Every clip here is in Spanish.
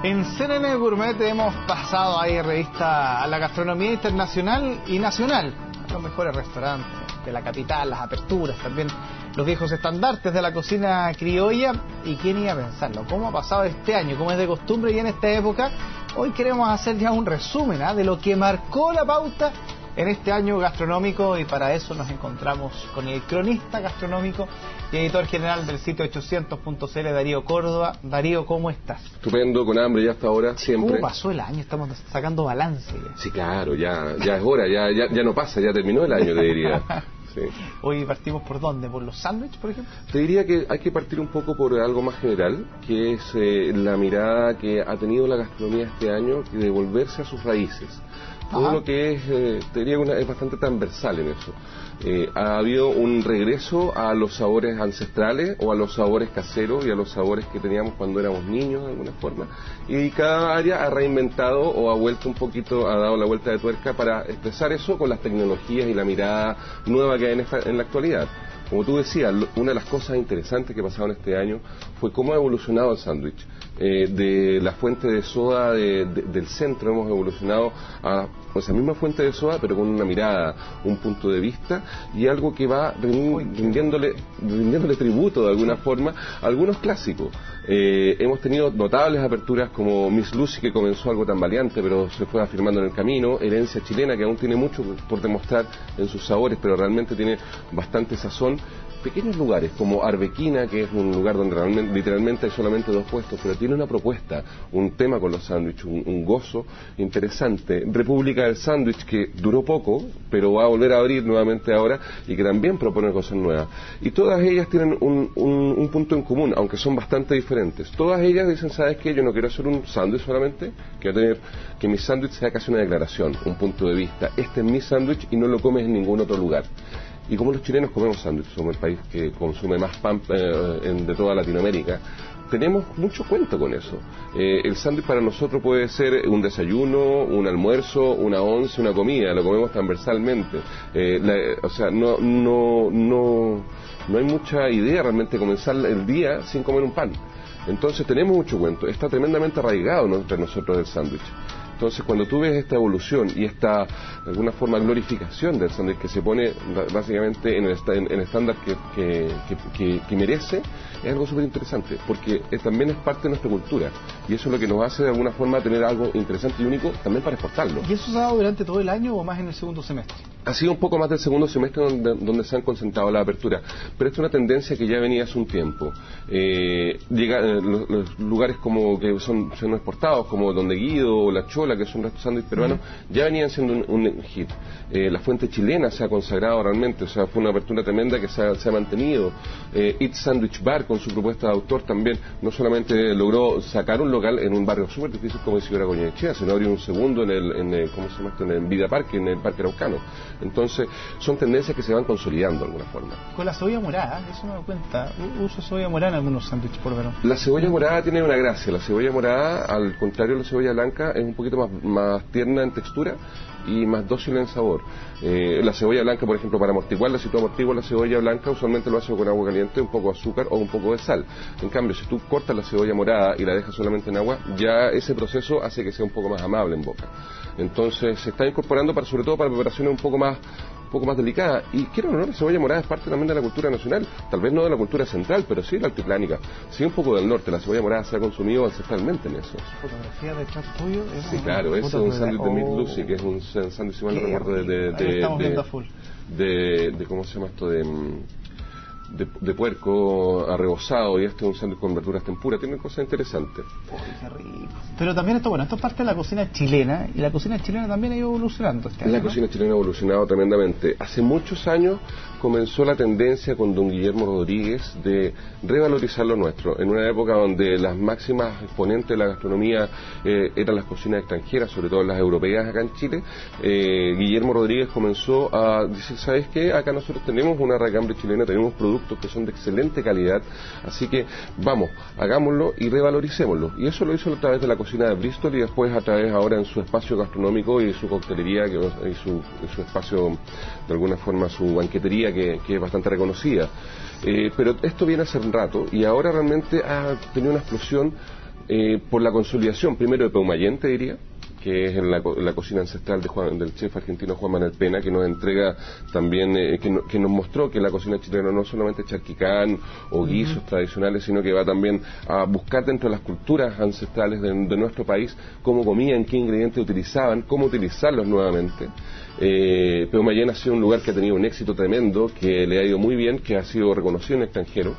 En CNN Gourmet hemos pasado ahí revista a la gastronomía internacional y nacional, a los mejores restaurantes de la capital, las aperturas, también los viejos estandartes de la cocina criolla. ¿Y quién iba a pensarlo? ¿Cómo ha pasado este año? Como es de costumbre y en esta época, hoy queremos hacer ya un resumen de lo que marcó la pauta en este año gastronómico, y para eso nos encontramos con el cronista gastronómico y editor general del sitio 800.cl, Darío Córdoba. Darío, ¿cómo estás? Estupendo, con hambre ya hasta ahora, siempre. ¿Cómo pasó el año? Estamos sacando balance ya. Sí, claro, ya es hora, ya no pasa, ya terminó el año, te diría. Sí. Hoy partimos ¿por dónde? ¿Por los sándwiches, por ejemplo? Te diría que hay que partir un poco por algo más general, que es la mirada que ha tenido la gastronomía este año, de volverse a sus raíces. Todo lo que es, te diría que es bastante transversal en eso. Ha habido un regreso a los sabores ancestrales o a los sabores caseros y a los sabores que teníamos cuando éramos niños de alguna forma, y cada área ha reinventado o ha vuelto un poquito, ha dado la vuelta de tuerca para expresar eso con las tecnologías y la mirada nueva que hay en la actualidad. Como tú decías, una de las cosas interesantes que pasaron este año fue cómo ha evolucionado el sándwich. De la fuente de soda del centro hemos evolucionado a esa misma fuente de soda, pero con una mirada, un punto de vista y algo que va rindiéndole tributo de alguna forma a algunos clásicos. Hemos tenido notables aperturas como Miss Lucy, que comenzó algo tan valiente pero se fue afirmando en el camino, Herencia Chilena, que aún tiene mucho por demostrar en sus sabores, pero realmente tiene bastante sazón. Pequeños lugares como Arbequina, que es un lugar donde realmente, literalmente hay solamente 2 puestos, pero tiene una propuesta, un tema con los sándwiches, un gozo interesante. República del Sándwich, que duró poco, pero va a volver a abrir nuevamente ahora y que también propone cosas nuevas. Y todas ellas tienen un punto en común, aunque son bastante diferentes. Todas ellas dicen, ¿sabes qué? Yo no quiero hacer un sándwich solamente, quiero tener que mi sándwich sea casi una declaración, un punto de vista. Este es mi sándwich y no lo comes en ningún otro lugar. Y como los chilenos comemos sándwiches, somos el país que consume más pan de toda Latinoamérica, tenemos mucho cuento con eso. El sándwich para nosotros puede ser un desayuno, un almuerzo, una once, una comida, lo comemos transversalmente. O sea, no hay mucha idea realmente de comenzar el día sin comer un pan. Entonces tenemos mucho cuento, está tremendamente arraigado entre nosotros el sándwich. Entonces, cuando tú ves esta evolución y esta, de alguna forma, glorificación del sándwich que se pone básicamente en el estándar que merece, es algo súper interesante, porque también es parte de nuestra cultura, y eso es lo que nos hace de alguna forma tener algo interesante y único también para exportarlo. ¿Y eso se ha dado durante todo el año o más en el segundo semestre? Ha sido un poco más del segundo semestre donde se han concentrado la apertura, pero esta es una tendencia que ya venía hace un tiempo. Los lugares como que son exportados, como Donde Guido o La Chola, que son restos sándwiches peruanos, ya venían siendo un hit. La fuente chilena se ha consagrado realmente, o sea, fue una apertura tremenda que se ha mantenido. Eat Sandwich Bar, con su propuesta de autor, también no solamente logró sacar un local en un barrio súper difícil como Isidora Goyenechea, sino abrió un segundo ¿cómo se llama esto? En Vida Parque, en el Parque Araucano. Entonces, son tendencias que se van consolidando de alguna forma. Con la cebolla morada, eso me doy cuenta, uso cebolla morada en algunos sándwiches por verano. La cebolla morada tiene una gracia. La cebolla morada, al contrario de la cebolla blanca, es un poquito más tierna en textura y más dócil en sabor. La cebolla blanca, por ejemplo, para amortiguarla, si tú amortiguas la cebolla blanca, usualmente lo haces con agua caliente, un poco de azúcar o un poco de sal. En cambio, si tú cortas la cebolla morada y la dejas solamente en agua, ya ese proceso hace que sea un poco más amable en boca. Entonces, se está incorporando sobre todo para preparaciones un poco más delicadas. Y quiero o no, la cebolla morada es parte también de la cultura nacional, tal vez no de la cultura central, pero sí de la altiplánica. Sí, un poco del norte, la cebolla morada se ha consumido ancestralmente en eso. ¿Fotografía de chat tuyo? Sí, claro, ese es un sándwich de Miss Lucy, que es un sándwich, si mal no recuerdo, de ¿cómo se llama esto? De puerco arrebozado, y este es un sándwich con verduras tempura, tiene cosas interesantes. Uy, qué rico. Pero también esto es parte de la cocina chilena, y la cocina chilena también ha ido evolucionando este año, La cocina chilena ha evolucionado tremendamente. Hace muchos años comenzó la tendencia con don Guillermo Rodríguez de revalorizar lo nuestro, en una época donde las máximas exponentes de la gastronomía eran las cocinas extranjeras, sobre todo las europeas acá en Chile. Guillermo Rodríguez comenzó a decir, ¿sabes qué? Acá nosotros tenemos una raigambre chilena, tenemos productos que son de excelente calidad, así que vamos, hagámoslo y revaloricémoslo. Y eso lo hizo a través de la cocina de Bristol, y después a través ahora en su espacio gastronómico y su coctelería y su espacio, de alguna forma su banquetería, que es bastante reconocida. Pero esto viene hace un rato y ahora realmente ha tenido una explosión por la consolidación primero de Peumayén, te diría, que es en la cocina ancestral del chef argentino Juan Manuel Pena, que nos entrega también, que nos mostró que la cocina chilena no solamente charquicán o guisos tradicionales, sino que va también a buscar dentro de las culturas ancestrales de nuestro país cómo comían, qué ingredientes utilizaban, cómo utilizarlos nuevamente. Peumayén ha sido un lugar que ha tenido un éxito tremendo, que le ha ido muy bien, que ha sido reconocido en el extranjero.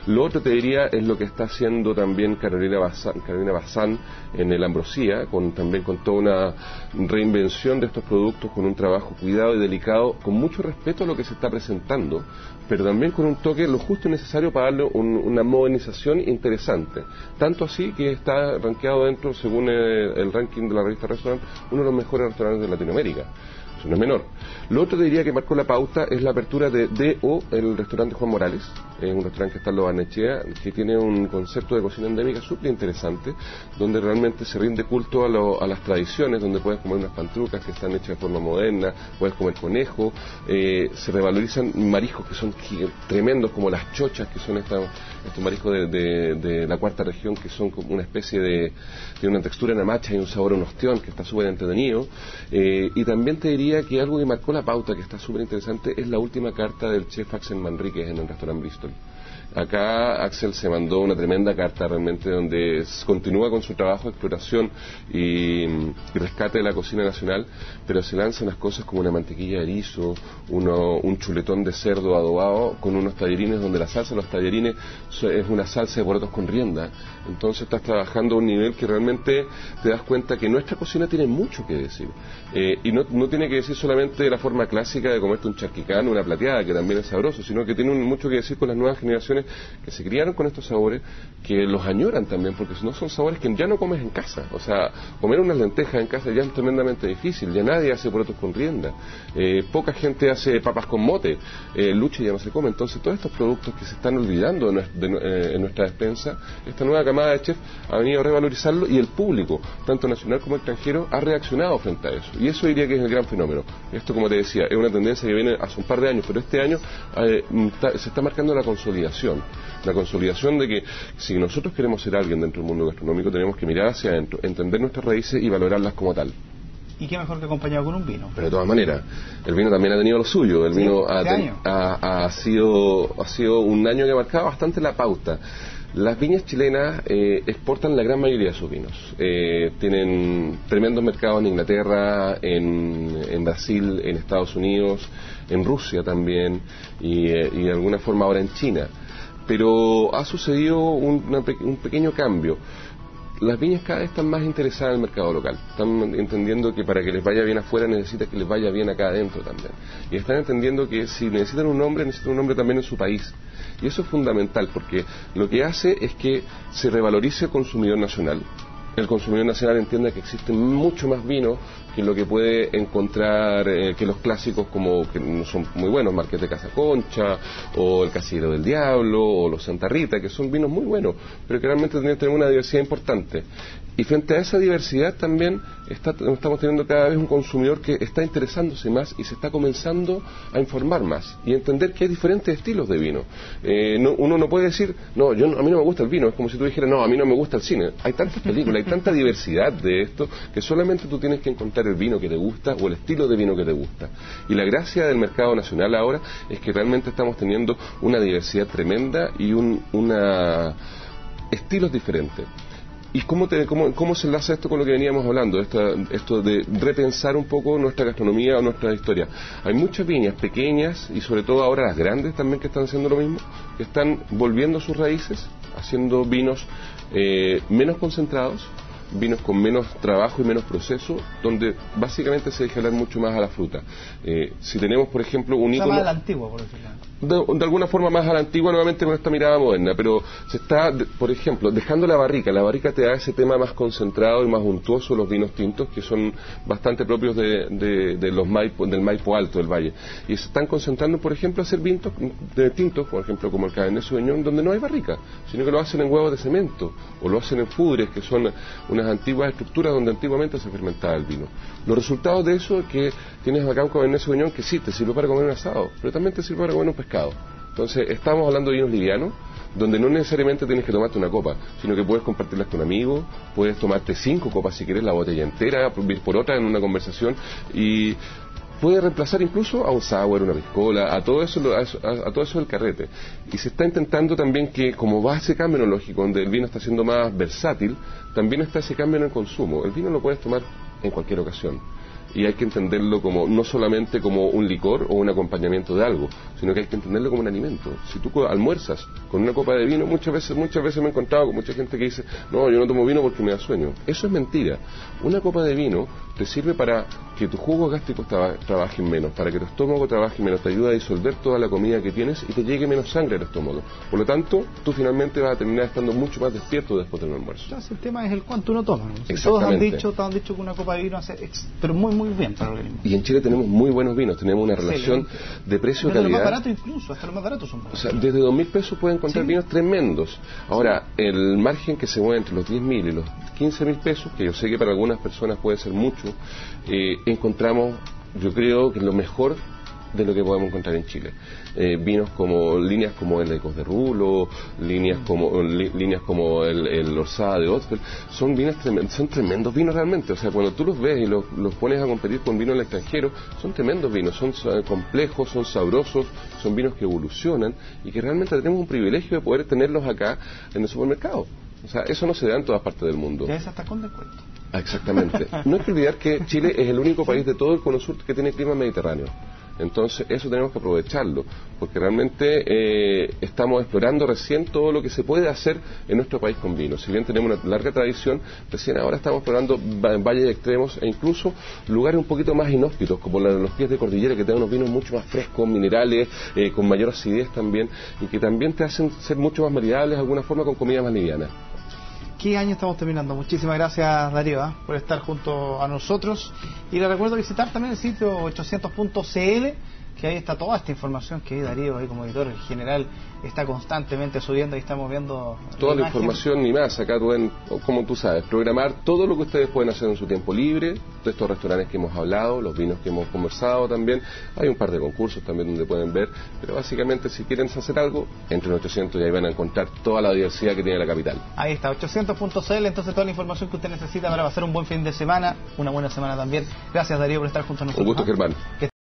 Lo otro, te diría, es lo que está haciendo también Carolina Bazán en el Ambrosía, también con toda una reinvención de estos productos, con un trabajo cuidado y delicado, con mucho respeto a lo que se está presentando, pero también con un toque lo justo y necesario para darle una modernización interesante. Tanto así que está rankeado dentro, según el ranking de la revista Restaurant, uno de los mejores restaurantes de Latinoamérica. Eso no es menor. Lo otro, te diría, que marcó la pauta es la apertura de D.O., el restaurante Juan Morales, un restaurante que está en Lo Barnechea, que tiene un concepto de cocina endémica súper interesante, donde realmente se rinde culto a las tradiciones, donde puedes comer unas pantrucas que están hechas de forma moderna, puedes comer conejo, se revalorizan mariscos que son tremendos, como las chochas, que son estos mariscos de la cuarta región, que son como una especie de una textura en amacha y un sabor a un ostión, que está súper entretenido. Y también te diría que algo que marcó la pauta, que está súper interesante, es la última carta del chef Axel Manríquez en el restaurante Bristol. Acá Axel se mandó una tremenda carta realmente, donde continúa con su trabajo de exploración y rescate de la cocina nacional, pero se lanzan unas cosas como una mantequilla de erizo, un chuletón de cerdo adobado con unos tallarines, donde la salsa de los tallarines es una salsa de porotos con rienda. Entonces estás trabajando a un nivel que realmente te das cuenta que nuestra cocina tiene mucho que decir, y no tiene que decir solamente de la forma clásica de comerte un charquicán o una plateada, que también es sabroso, sino que tiene mucho que decir con las nuevas generaciones que se criaron con estos sabores, que los añoran también, porque no son sabores que ya no comes en casa. O sea, comer unas lentejas en casa ya es tremendamente difícil, ya nadie hace porotos con rienda, poca gente hace papas con mote, luche ya no se come. Entonces todos estos productos que se están olvidando en nuestra despensa, esta nueva camada de chef ha venido a revalorizarlo, y el público, tanto nacional como extranjero, ha reaccionado frente a eso, y eso diría que es el gran fenómeno. Esto, como te decía, es una tendencia que viene hace un par de años, pero este año se está marcando la consolidación de que si nosotros queremos ser alguien dentro del mundo gastronómico, tenemos que mirar hacia adentro, entender nuestras raíces y valorarlas como tal. ¿Y qué mejor que acompañado con un vino? Pero de todas maneras, el vino también ha tenido lo suyo. El vino ha sido un año que ha marcado bastante la pauta. Las viñas chilenas exportan la gran mayoría de sus vinos. Tienen tremendos mercados en Inglaterra, en Brasil, en Estados Unidos, en Rusia también, y de alguna forma ahora en China. Pero ha sucedido un pequeño cambio. Las viñas cada vez están más interesadas en el mercado local. Están entendiendo que para que les vaya bien afuera necesita que les vaya bien acá adentro también. Y están entendiendo que si necesitan un nombre también en su país. Y eso es fundamental, porque lo que hace es que se revalorice el consumidor nacional. El consumidor nacional entienda que existen mucho más vinos que lo que puede encontrar, que los clásicos, como que no son muy buenos, Marqués de Casa Concha, o el Casillero del Diablo, o los Santa Rita, que son vinos muy buenos, pero que realmente tienen una diversidad importante. Y frente a esa diversidad también estamos teniendo cada vez un consumidor que está interesándose más y se está comenzando a informar más y entender que hay diferentes estilos de vino. Uno no puede decir, no, a mí no me gusta el vino, es como si tú dijeras, no, a mí no me gusta el cine. Hay tantas películas, hay tanta diversidad de esto, que solamente tú tienes que encontrar el vino que te gusta o el estilo de vino que te gusta. Y la gracia del mercado nacional ahora es que realmente estamos teniendo una diversidad tremenda y estilos diferentes. ¿Y cómo se enlaza esto con lo que veníamos hablando? Esto de repensar un poco nuestra gastronomía o nuestra historia. Hay muchas viñas pequeñas, y sobre todo ahora las grandes también, que están haciendo lo mismo, que están volviendo a sus raíces, haciendo vinos menos concentrados, vinos con menos trabajo y menos proceso, donde básicamente se deja hablar mucho más a la fruta. Si tenemos, por ejemplo, un ícono... más a la antigua, por decirlo. De alguna forma más a la antigua, nuevamente con esta mirada moderna, pero se está, por ejemplo, dejando la barrica. La barrica te da ese tema más concentrado y más untuoso, los vinos tintos, que son bastante propios del Maipo Alto, del Valle. Y se están concentrando, por ejemplo, a hacer vinos tintos, por ejemplo, como el Cabernet Sauvignon, donde no hay barrica, sino que lo hacen en huevos de cemento, o lo hacen en fudres, que son unas antiguas estructuras donde antiguamente se fermentaba el vino. Los resultados de eso es que tienes acá un Cabernet Sauvignon que sí te sirve para comer un asado, pero también te sirve para comer un pescado. Entonces estamos hablando de vinos livianos, donde no necesariamente tienes que tomarte una copa, sino que puedes compartirlas con amigos, puedes tomarte 5 copas si quieres, la botella entera, por otra en una conversación, y puede reemplazar incluso a un sour, una piscola, a todo eso del carrete. Y se está intentando también que, como va ese cambio enológico, donde el vino está siendo más versátil, también está ese cambio en el consumo. El vino lo puedes tomar en cualquier ocasión. Y hay que entenderlo como no solamente como un licor o un acompañamiento de algo, sino que hay que entenderlo como un alimento. Si tú almuerzas con una copa de vino, muchas veces me he encontrado con mucha gente que dice, no, yo no tomo vino porque me da sueño. Eso es mentira. Una copa de vino te sirve para que tus jugos gástricos trabajen menos, para que tu estómago trabaje menos, te ayuda a disolver toda la comida que tienes y te llegue menos sangre al estómago. Por lo tanto, tú finalmente vas a terminar estando mucho más despierto después del almuerzo. Entonces, el tema es el cuánto uno toma, ¿no? Todos han dicho que una copa de vino hace, pero muy bien para el organismo. Y en Chile tenemos muy buenos vinos, tenemos una relación de precio-calidad. Los más baratos incluso, hasta los más baratos son baratos. O sea, desde 2.000 pesos pueden encontrar vinos tremendos. Ahora, el margen que se mueve entre los 10.000 y los 15.000 pesos, que yo sé que para algunas personas puede ser mucho, encontramos, yo creo que lo mejor de lo que podemos encontrar en Chile. Vinos líneas como el Ecos de Rulo, líneas como el Orsada de Otfeld, son tremendos vinos realmente. O sea, cuando tú los ves y los pones a competir con vinos del extranjero, son tremendos vinos, son complejos, son sabrosos, son vinos que evolucionan y que realmente tenemos un privilegio de poder tenerlos acá en el supermercado. O sea, eso no se da en todas partes del mundo. Ya es hasta con descuento. Exactamente. No hay que olvidar que Chile es el único país de todo el cono sur que tiene clima mediterráneo. Entonces, eso tenemos que aprovecharlo, porque realmente estamos explorando recién todo lo que se puede hacer en nuestro país con vino. Si bien tenemos una larga tradición, recién ahora estamos explorando valles extremos e incluso lugares un poquito más inhóspitos, como los pies de cordillera, que tienen unos vinos mucho más frescos, minerales, con mayor acidez también, y que también te hacen ser mucho más maridables de alguna forma con comida más liviana. ¿Qué año estamos terminando? Muchísimas gracias, Darío, por estar junto a nosotros. Y les recuerdo visitar también el sitio 800.cl, que ahí está toda esta información que Darío, ahí como editor general, está constantemente subiendo. Ahí estamos viendo toda la información y más. Acá pueden, como tú sabes, programar todo lo que ustedes pueden hacer en su tiempo libre, de estos restaurantes que hemos hablado, los vinos que hemos conversado también. Hay un par de concursos también donde pueden ver, pero básicamente si quieren hacer algo, entren en 800 y ahí van a encontrar toda la diversidad que tiene la capital. Ahí está, 800.cl, entonces toda la información que usted necesita para pasar un buen fin de semana, una buena semana también. Gracias, Darío, por estar junto a nosotros. Un gusto, Germán.